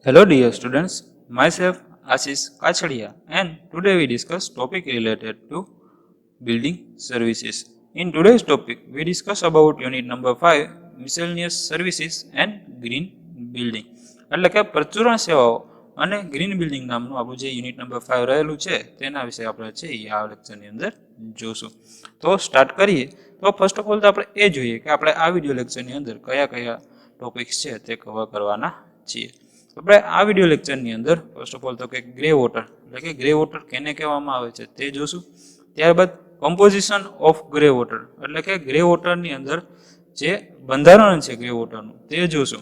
Hello dear students, myself Ashish Kachhadiya and today we discuss topic related to building services. In today's topic we discuss about unit number 5 miscellaneous services and green building. એટલે કે પરચુરણ સેવાઓ અને green building નામનું આપણું જે unit number 5 રહેલું છે તેના વિશે આપણે છે એ આ લેક્ચરની અંદર જોશું. તો સ્ટાર્ટ કરીએ તો ફર્સ્ટ ઓફ ઓલ તો આપણે એ જોઈએ કે આપણે આ વિડિયો લેક્ચરની અંદર કયા કયા ટોપિક્સ છે તે કવર કરવાના છીએ. આપણે આ વિડિયો લેક્ચરની અંદર ફર્સ્ટ ઓફ ઓલ તો કે ગ્રે વોટર એટલે કે ગ્રે વોટર કેને કહેવામાં આવે છે તે જોશું. ત્યારબાદ કમ્પોઝિશન ઓફ ગ્રે વોટર એટલે કે ગ્રે વોટરની અંદર જે બંધારણ છે ગ્રે વોટરનું તે જોશું.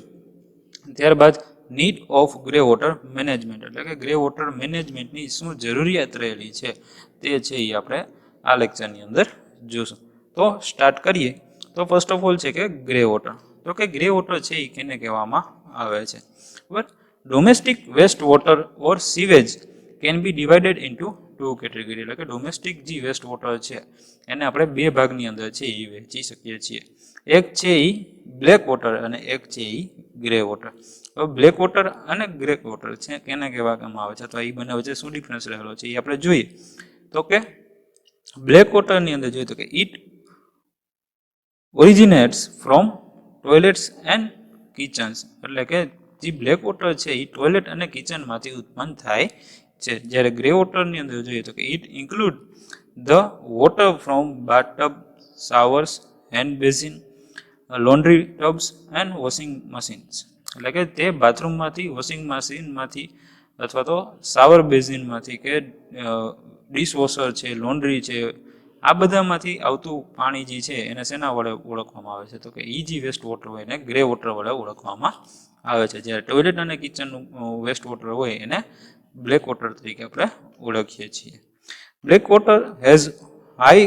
ત્યારબાદ need of grey water management એટલે કે ગ્રે વોટર મેનેજમેન્ટની શું જરૂરિયાત રહેલી છે તે છે એ આપણે આ લેક્ચરની અંદર જોશું. તો સ્ટાર્ટ કરીએ તો ફર્સ્ટ ઓફ ઓલ છે કે ગ્રે વોટર. તો કે ગ્રે વોટર છે એ કેને કહેવામાં આવે છે બરાબર. Domestic waste water or sewage can be divided into two category એટલે કે ડોમેસ્ટિક જે વેસ્ટ વોટર છે એને આપણે બે ભાગની અંદર છે એ વહેંચી શકીએ છીએ. એક છે એ બ્લેક વોટર અને એક છે એ ગ્રે વોટર. હવે બ્લેક વોટર અને ગ્રે વોટર છે કેને કહેવામાં આવે છે તો એ બંને વચ્ચે શું ડિફરન્સ રહેલો છે એ આપણે જોઈએ. તો કે બ્લેક વોટરની અંદર જોઈએ તો કે it originates from toilets and kitchens એટલે કે જે બ્લેક વોટર છે એ ટોયલેટ અને કિચનમાંથી ઉત્પન્ન થાય છે. જ્યારે ગ્રે વોટરની અંદર જોઈએ તો કે it include the water from bathtub, showers, hand basin, laundry tubs and washing machines એટલે કે તે બાથરૂમમાંથી, વોશિંગ મશીનમાંથી અથવા તો શાવર બેઝિનમાંથી કે ડિશવોશર છે, લોન્ડ્રી છે, આ બધામાંથી આવતું પાણી જે છે એને શેના વડે ઓળખવામાં આવે છે તો કે એ જે વેસ્ટ વોટર હોય એને ગ્રે વોટર વડે ઓળખવામાં આવે છે. જ્યારે ટોયલેટ અને કિચનનું વેસ્ટ વોટર હોય એને બ્લેક વોટર તરીકે આપણે ઓળખીએ છીએ. Black water has high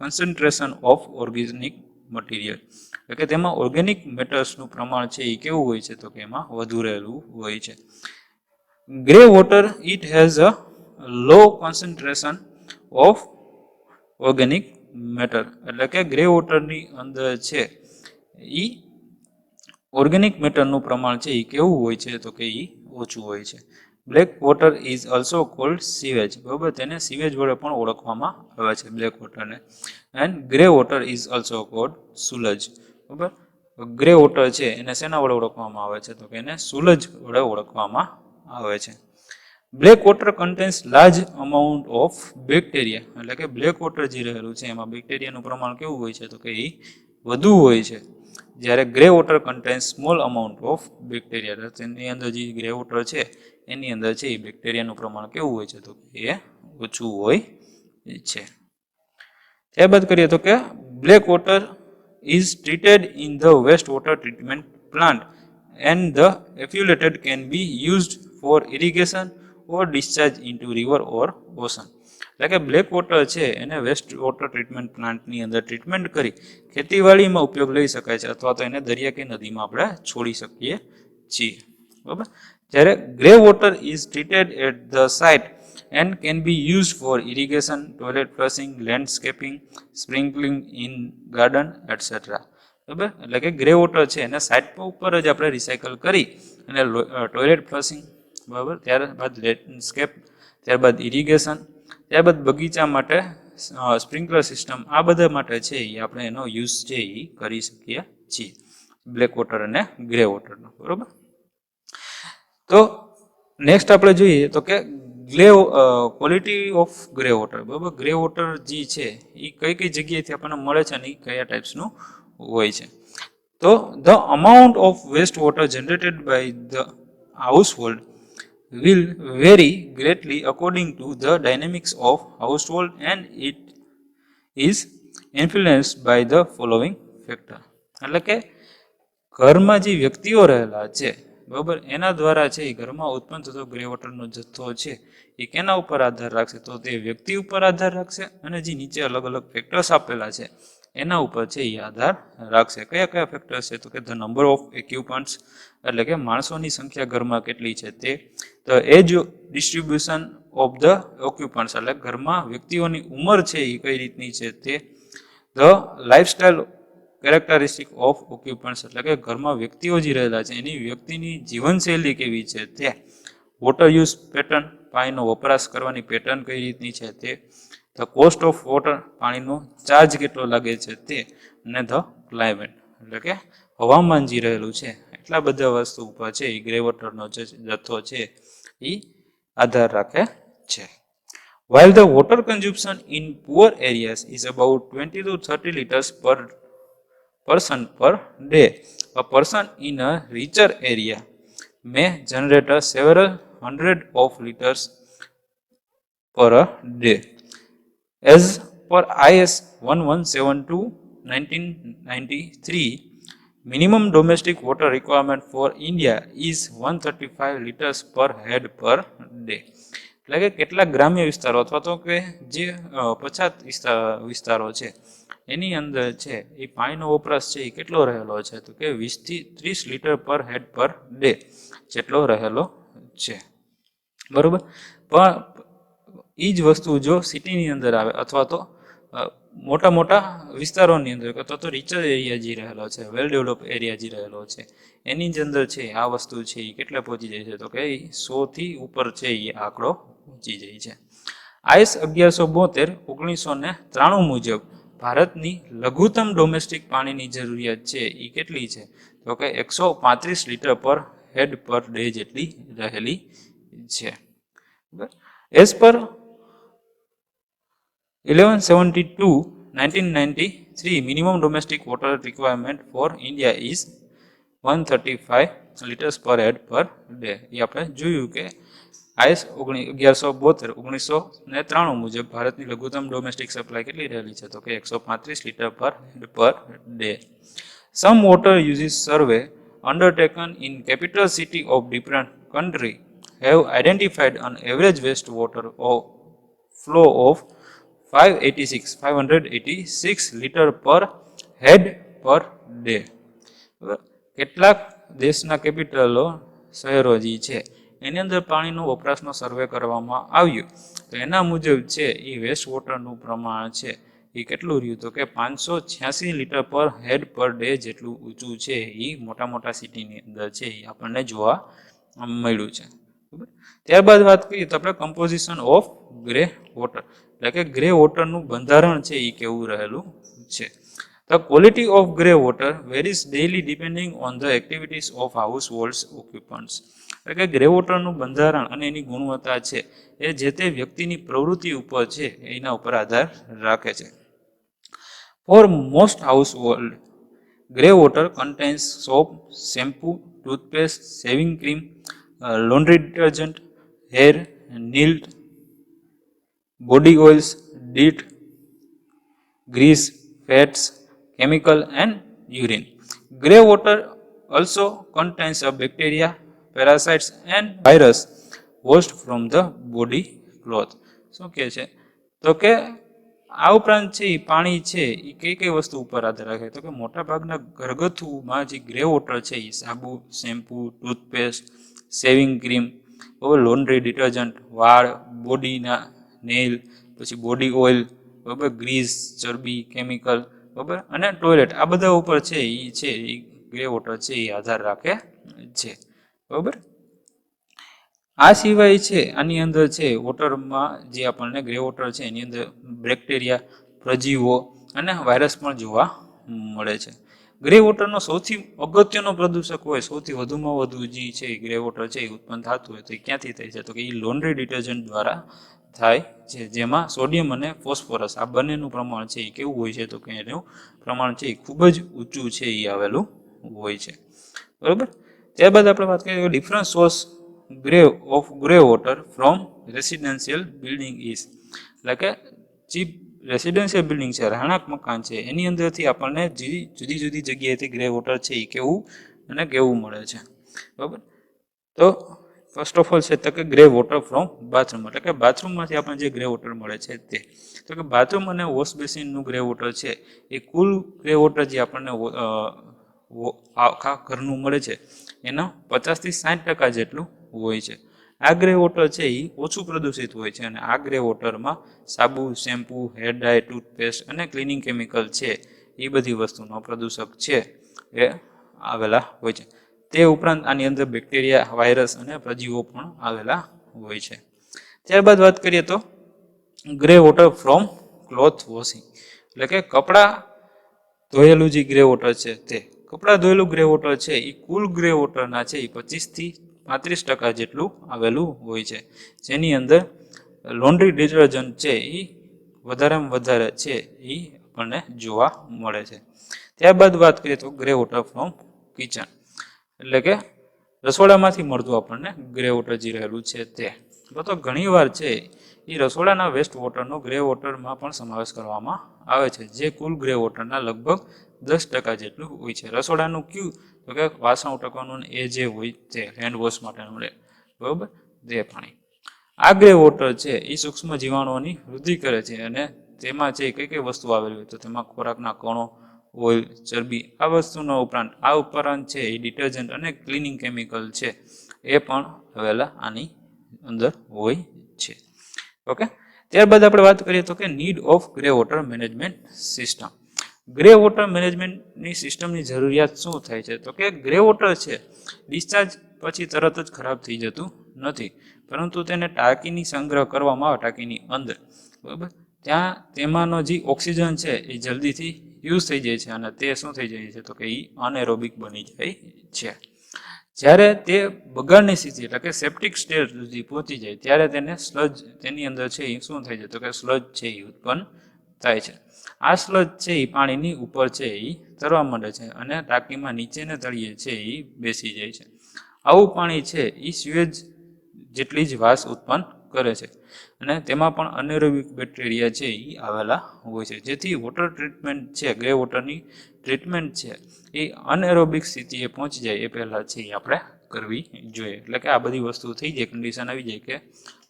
concentration of organic material એટલે કે તેમાં ઓર્ગેનિક મેટર્સનું પ્રમાણ છે એ કેવું હોય છે તો કે એમાં વધુ રહેલું હોય છે. Grey water it has a low concentration of organic matter એટલે કે ગ્રે વોટરની અંદર છે એ ઓર્ગેનિક મેટરનું પ્રમાણ છે એ કેવું હોય છે તો કે એ ઓછું હોય છે. Black water is also called sewage બરાબર, તેને સીવેજ વડે પણ ઓળખવામાં આવે છે બ્લેક વોટરને. And grey water is also called sullage બરાબર. ગ્રે વોટર છે એને શેના વડે ઓળખવામાં આવે છે તો કે એને સુલજ વડે ઓળખવામાં આવે છે. Black water contains large amount of bacteria એટલે કે બ્લેક વોટર જે રહેલું છે એમાં બેક્ટેરિયાનું પ્રમાણ કેવું હોય છે તો કે એ વધુ હોય છે. જ્યારે grey water contains small amount of bacteria તેની અંદર જે ગ્રે વોટર છે એની અંદર છે એ બેક્ટેરિયાનું પ્રમાણ કેવું હોય છે તો એ ઓછું હોય છે. ત્યારબાદ કરીએ તો કે black water is treated in the waste water treatment plant and the effluent can be used for irrigation or discharge into river or ocean એટલે કે બ્લેક વોટર છે એને વેસ્ટ વોટર ટ્રીટમેન્ટ પ્લાન્ટની અંદર ટ્રીટમેન્ટ કરી ખેતીવાડીમાં ઉપયોગ લઈ શકાય છે અથવા તો એને દરિયા કે નદીમાં આપણે છોડી શકીએ છીએ બરાબર. જ્યારે grey water is treated at the site and can be used for irrigation, toilet flushing, landscaping, sprinkling in garden etcetera બરાબર. એટલે કે ગ્રે વોટર છે એને સાઇટ ઉપર જ આપણે રિસાયકલ કરી અને ટોયલેટ ફ્લશિંગ બરાબર, ત્યારબાદ લેન્ડસ્કેપ, ત્યારબાદ ઇરિગેશન, ત્યારબાદ બગીચા માટે સ્પ્રિંકલર સિસ્ટમ આ બધા માટે છે એ આપણે એનો યુઝ છે એ કરી શકીએ છીએ બ્લેક વોટર અને ગ્રે વોટરનો બરાબર. તો નેક્સ્ટ આપણે જોઈએ તો કે ક્વોલિટી ઓફ ગ્રે વોટર બરાબર. ગ્રે વોટર જે છે એ કઈ કઈ જગ્યાએથી આપણને મળે છે અને એ કયા ટાઈપ્સનું હોય છે. તો the amount of waste water generated by the household will vary greatly according to the dynamics of household and it is influenced by the following factor એટલે કે ઘરમાં જે વ્યક્તિઓ રહેલા છે બરાબર એના દ્વારા છે એ ઘરમાં ઉત્પન્ન થતો ગ્રે વોટરનો જથ્થો છે એ કેના ઉપર આધાર રાખશે તો તે વ્યક્તિ ઉપર આધાર રાખશે અને જે નીચે અલગ અલગ ફેક્ટર્સ આપેલા છે એના ઉપર છે એ આધાર રાખશે. કયા કયા ફેક્ટર્સ છે તો કે ધ નંબર ઓફ એક્યુપન્ટ્સ એટલે કે માણસોની સંખ્યા ઘરમાં કેટલી છે તે, the age distribution of the occupants એટલે ઘરમાં વ્યક્તિઓની ઉંમર છે એ કઈ રીતની છે તે, ધ લાઇફસ્ટાઇલ કેરેક્ટરિસ્ટિક ઓફ ઓક્યુપન્ટ્સ એટલે કે ઘરમાં વ્યક્તિઓ જે રહેલા છે એની વ્યક્તિની જીવનશૈલી કેવી છે તે, વોટર યુઝ પેટર્ન પાણીનો વપરાશ કરવાની પેટર્ન કઈ રીતની છે તે, ધ કોસ્ટ ઓફ વોટર પાણીનો ચાર્જ કેટલો લાગે છે તે, અને ધ ક્લાઇમેટ એટલે કે હવામાન જે રહેલું છે એટલા બધા વસ્તુ ઉપર છે એ ગ્રે વોટરનો જે જથ્થો છે એ આધાર રાખે છે. While the water consumption in poor areas is about 20 to 30 liters per person per day, a person in a richer area may generate several hundred of liters per day. As per IS 1172/1993, minimum domestic water requirement for India is 135 liters per head per day. એટલે કે કેટલાક ગ્રામ્ય વિસ્તારો અથવા તો કે જે પછાત વિસ્તારો છે એની અંદર છે એ પાણીનો વપરાશ છે એ કેટલો રહેલો છે તો કે 20 થી 30 litre per head per day જેટલો રહેલો છે. બરોબર. પણ એ જ વસ્તુ જો સિટીની અંદર આવે અથવા તો મોટા મોટા વિસ્તારોની અંદર અથવા તો રિચર એરિયા જે રહેલો છે, વેલ ડેવલપ એરિયા જે રહેલો છે એની જ અંદર છે આ વસ્તુ છે એ કેટલે પહોંચી જાય છે તો કે 100 થી ઉપર છે એ આંકડો પહોંચી જાય છે. IS 1172/1993 મુજબ ભારતની લઘુત્તમ ડોમેસ્ટિક પાણીની જરૂરિયાત છે એ કેટલી છે તો કે 135 litre per head per day જેટલી રહેલી છે. As per 1172/1993, minimum domestic water requirement for India is 135 liters per head per day. એ આપણે જોયું કે IS 1172/1993 મુજબ ભારતની લઘુત્તમ ડોમેસ્ટિક સપ્લાય કેટલી રહેલી છે તો કે 135 litre per head per day. Some water uses survey undertaken in capital city of different country have identified an average wastewater flow of 586 liter per head per day. કેટલાક દેશના કેપિટલો શહેરો જે છે એની અંદર પાણીનો વપરાશનો સર્વે કરવામાં આવ્યો તો એના મુજબ છે એ વેસ્ટ વોટરનું પ્રમાણ છે એ કેટલું રહ્યું તો કે 586 litre per head per day જેટલું ઊંચું છે એ મોટા મોટા સિટીની અંદર છે એ આપણને જોવા મળ્યું છે. ત્યારબાદ વાત કરીએ તો આપણે કમ્પોઝિશન ઓફ ગ્રે વોટર એટલે કે ગ્રે વોટરનું બંધારણ છે એ કેવું રહેલું છે. The quality of grey water varies daily depending on the activities of households occupants. એટલે કે ગ્રે વોટરનું બંધારણ અને એની ગુણવત્તા છે એ જે તે વ્યક્તિની પ્રવૃત્તિ ઉપર છે એના ઉપર આધાર રાખે છે. For most household, grey water contains soap, shampoo, toothpaste, shaving cream, laundry detergent, hair, nail, body oils, dirt, grease, fats, chemical and urine. Grey water also contains a bacteria, parasites and virus washed from the body cloth. શું કહે છે તો કે આ ઉપરાંત છે એ પાણી છે એ કઈ કઈ વસ્તુ ઉપર આધાર રાખે તો કે મોટા ભાગના ઘરગથ્થુમાં જે ગ્રે વોટર છે એ સાબુ, શેમ્પુ, ટૂથપેસ્ટ, શેવિંગ ક્રીમ, બરાબર, લોન્ડ્રી ડિટર્જન્ટ, વાળ, બોડીના નેલ, પછી બોડી ઓઇલ, બરાબર, ગ્રીસ, ચરબી, કેમિકલ, બરાબર, અને ટોયલેટ આ બધા ઉપર છે એ ગ્રે વોટર છે એ આધાર રાખે છે. બરાબર. આ સિવાય છે આની અંદર છે વોટરમાં જે આપણને ગ્રે વોટર છે એની અંદર બેક્ટેરિયા, પ્રજીવો અને વાયરસ પણ જોવા મળે છે. ગ્રે વોટરનો સૌથી અગત્યનો પ્રદૂષક હોય, સૌથી વધુમાં વધુ જે છે ગ્રે વોટર છે એ ઉત્પન્ન થતું હોય તો એ ક્યાંથી થાય છે તો કે એ લોન્ડ્રી ડિટર્જન્ટ દ્વારા થાય છે, જેમાં સોડિયમ અને ફોસ્ફરસ આ બંનેનું પ્રમાણ છે એ કેવું હોય છે તો કે એનું પ્રમાણ છે એ ખૂબ જ ઊંચું છે એ આવેલું હોય છે. બરાબર. ત્યારબાદ આપણે વાત કરીએ different source grey water from residential building is એટલે કે જે રેસિડેન્શિયલ બિલ્ડિંગ છે, રહેણાંક મકાન છે એની અંદરથી આપણને જુદી જુદી જગ્યાએથી ગ્રે વોટર છે એ કેવું અને કેવું મળે છે. બરાબર. તો ફર્સ્ટ ઓફ ઓલ છે તો કે ગ્રે વોટર ફ્રોમ બાથરૂમ એટલે કે બાથરૂમમાંથી આપણને જે ગ્રે વોટર મળે છે તે, તો કે બાથરૂમ અને વોશ બેસિનનું ગ્રે વોટર છે એ કુલ ગ્રે વોટર જે આપણને આખા ઘરનું મળે છે એનો 50 થી 60% જેટલું હોય છે. આ ગ્રે વોટર છે એ ઓછું પ્રદૂષિત હોય છે અને આ ગ્રે વોટરમાં સાબુ, શેમ્પુ, હેર ડાય, ટૂથપેસ્ટ અને ક્લિનિંગ કેમિકલ છે એ બધી વસ્તુનો પ્રદૂષક છે એ આવેલા હોય છે. તે ઉપરાંત આની અંદર બેક્ટેરિયા, વાયરસ અને પ્રજીવો પણ આવેલા હોય છે. ત્યારબાદ વાત કરીએ તો grey water from cloth washing, એટલે કે કપડાં ધોયેલું જે ગ્રે વોટર છે તે કપડાં ધોયેલું ગ્રે વોટર છે એ કુલ ગ્રે વોટરના છે એ 25 થી 35% જેટલું આવેલું હોય છે, જેની અંદર લોન્ડ્રી ડિટર્જન્ટ છે એ વધારેમાં વધારે છે એ આપણને જોવા મળે છે. ત્યારબાદ વાત કરીએ તો ગ્રે વોટર ફ્રોમ કિચન, એટલે કે રસોડામાંથી મળતું આપણને ગ્રે વોટર જે રહેલું છે તે. તો ઘણીવાર છે એ રસોડાના વેસ્ટ વોટરનો ગ્રે વોટરમાં પણ સમાવેશ કરવામાં આવે છે, જે કુલ ગ્રે વોટરના લગભગ 10% જેટલું હોય છે. રસોડાનું કયું તો કે વાસણ ઉટકવાનું એ જે હોય તે હેન્ડ વોશ માટેનું રહે, બરાબર, તે પાણી. આ ગ્રે વોટર છે એ સૂક્ષ્મ જીવાણુઓની વૃદ્ધિ કરે છે અને તેમાં છે કઈ કઈ વસ્તુ આવેલી હોય તો તેમાં ખોરાકના કણો, ઓઇલ, ચરબી, આ વસ્તુનો ઉપરાંત છે એ ડિટર્જન્ટ અને ક્લિનિંગ કેમિકલ છે એ પણ આવેલા આની અંદર હોય છે. ઓકે, ત્યારબાદ આપણે વાત કરીએ તો કે need of grey water management system. Grey water મેનેજમેન્ટની સિસ્ટમની જરૂરિયાત શું થાય છે તો કે ગ્રે વોટર છે ડિસ્ચાર્જ પછી તરત જ ખરાબ થઈ જતું નથી, પરંતુ તેને ટાંકીની સંગ્રહ કરવામાં આવે ટાંકીની અંદર, બરાબર, ત્યાં તેમાંનો જે ઓક્સિજન છે એ જલ્દીથી યુઝ થઈ જાય છે અને તે શું થઈ જાય છે તો કે એ અનએરોબિક બની જાય છે. જ્યારે તે બગાડની સ્થિતિ એટલે કે સેપ્ટિક સ્ટેજ સુધી પહોંચી જાય ત્યારે તેને સ્લજ તેની અંદર છે એ શું થઈ જાય તો કે સ્લજ છે એ ઉત્પન્ન થાય છે. આ સ્લજ છે એ પાણીની ઉપર છે એ તરવા માંડે છે અને ટાંકીમાં નીચે ને તળિયે છે એ બેસી જાય છે. આવું પાણી છે એ સ્યુએજ જેટલી જ વાસ ઉત્પન્ન કરે છે અને તેમાં પણ અનએરોબિક બેક્ટેરિયા છે એ આવેલા હોય છે, જેથી વોટર ટ્રીટમેન્ટ છે ગ્રે વોટરની ટ્રીટમેન્ટ છે એ અનએરોબિક સ્થિતિએ પહોંચી જાય એ પહેલાં છે એ આપણે કરવી જોઈએ. એટલે કે આ બધી વસ્તુ થઈ જાય, કન્ડિશન આવી જાય કે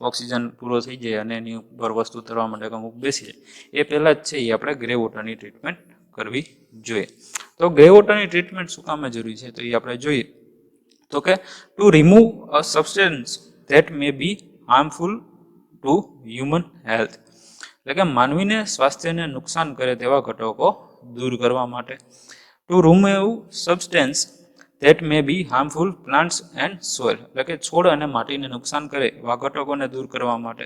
ઓક્સિજન પૂરો થઈ જાય અને એની ઉપર વસ્તુ તરવા માટે અમુક બેસી જાય એ પહેલાં જ છે એ આપણે ગ્રે વોટરની ટ્રીટમેન્ટ કરવી જોઈએ. તો ગ્રે વોટરની ટ્રીટમેન્ટ શું કામ જરૂરી છે તો એ આપણે જોઈએ તો કે to remove a substance that may be harmful to human health, એટલે કે માનવીને સ્વાસ્થ્યને નુકસાન કરે તેવા ઘટકો દૂર કરવા માટે. To remove substance that may be harmful plants and soil, એટલે કે છોડ અને માટીને નુકસાન કરે એવા ઘટકોને દૂર કરવા માટે.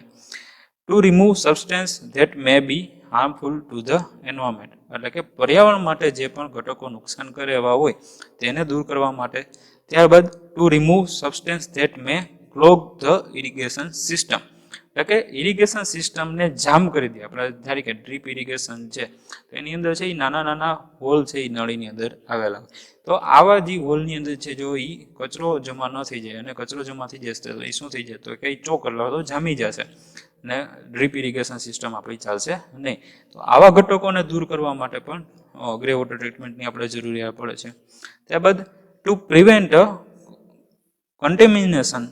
To remove substance that may be harmful to the environment, એટલે કે પર્યાવરણ માટે જે પણ ઘટકો નુકસાન કરે એવા હોય તેને દૂર કરવા માટે. ત્યારબાદ to remove substance that may clog the irrigation system, એટલે કે ઇરિગેશન સિસ્ટમને જામ કરી દે. આપણે ધારી કે ડ્રીપ ઇરિગેશન છે તો એની અંદર છે એ નાના નાના હોલ છે એ નળીની અંદર આવેલા હોય, તો આવા જે હોલની અંદર છે જો એ કચરો જમા ન થઈ જાય અને કચરો જમા થઈ જશે તો એ શું થઈ જાય તો કંઈ ચોક એટલે તો જામી જશે ને ડ્રીપ ઇરિગેશન સિસ્ટમ આપણી ચાલશે નહીં. તો આવા ઘટકોને દૂર કરવા માટે પણ ગ્રે વોટર ટ્રીટમેન્ટની આપણે જરૂરિયાત પડે છે. ત્યારબાદ to prevent contamination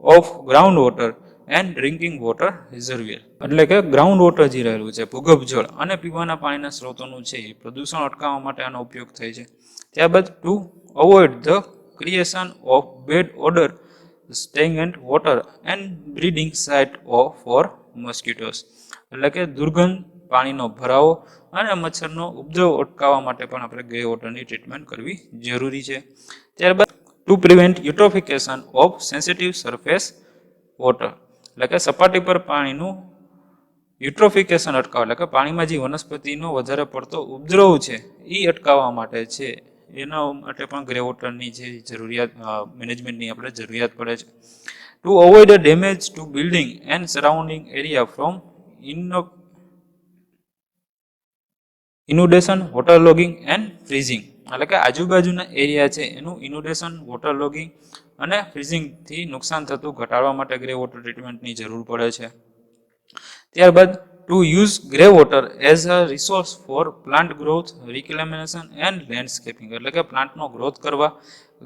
of ground water and drinking water reservoir, એટલે કે ગ્રાઉન્ડ વોટર જે રહેલું છે ભૂગર્ભ જળ અને પીવાના પાણીના સ્ત્રોતોનું છે એ પ્રદૂષણ અટકાવવા માટે આનો ઉપયોગ થાય છે. ત્યારબાદ to avoid the creation of bad odour, stagnant water and breeding site for mosquitoes, એટલે કે દુર્ગંધ, પાણીનો ભરાવો અને મચ્છરનો ઉપદ્રવ અટકાવવા માટે પણ આપણે ગ્રે વોટરની ટ્રીટમેન્ટ કરવી જરૂરી છે. ત્યારબાદ to prevent eutrophication of sensitive surface water, એટલે કે સપાટી પર પાણીનું યુટ્રોફિકેશન અટકાવવા, એટલે કે પાણીમાં જે વનસ્પતિનો વધારે પડતો ઉપદ્રવ છે એ અટકાવવા માટે છે, એના માટે પણ ગ્રે વોટરની જે જરૂરિયાત મેનેજમેન્ટની આપણે જરૂરિયાત પડે છે. To avoid damage to building and surrounding area from inundation, water logging and freezing, એટલે કે આજુબાજુના એરિયા છે એનું ઇન્યુડેશન, વોટર લોગિંગ અને ફ્રીઝિંગથી નુકસાન થતું ઘટાડવા માટે ગ્રે વોટર ટ્રીટમેન્ટની જરૂર પડે છે. ત્યારબાદ to use grey water as a resource for plant growth, reclamation and landscaping, એટલે કે પ્લાન્ટનો ગ્રોથ કરવા,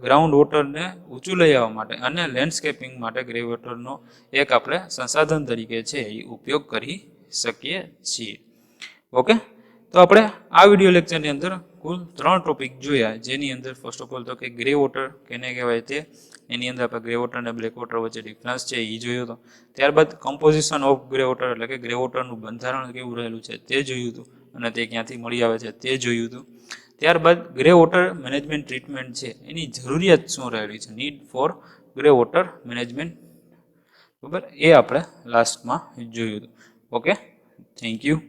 ગ્રાઉન્ડ વોટરને ઊંચું લઈ આવવા માટે અને લેન્ડસ્કેપિંગ માટે ગ્રે વોટરનો એક આપણે સંસાધન તરીકે છે એ ઉપયોગ કરી શકીએ છીએ. ઓકે, તો આપણે આ વિડીયો લેક્ચરની અંદર કુલ 3 ટોપિક જોયા, જેની અંદર ફર્સ્ટ ઓફ ઓલ તો કે ગ્રે વોટર કેને કહેવાય તે, એની અંદર આપણે ગ્રે વોટર અને બ્લેક વોટર વચ્ચે ડિફરન્સ છે એ જોયો હતો. ત્યારબાદ કમ્પોઝિશન ઓફ ગ્રે વોટર, એટલે કે ગ્રે વોટરનું બંધારણ કેવું રહેલું છે તે જોયું હતું. અને તે ક્યાંથી મળી આવે છે તે જોયું હતું. ત્યારબાદ ગ્રે વોટર મેનેજમેન્ટ ટ્રીટમેન્ટ છે એની જરૂરિયાત શું રહેલી છે, need four grey water management, બરાબર, એ આપણે લાસ્ટમાં જોયું હતું. Okay, thank you.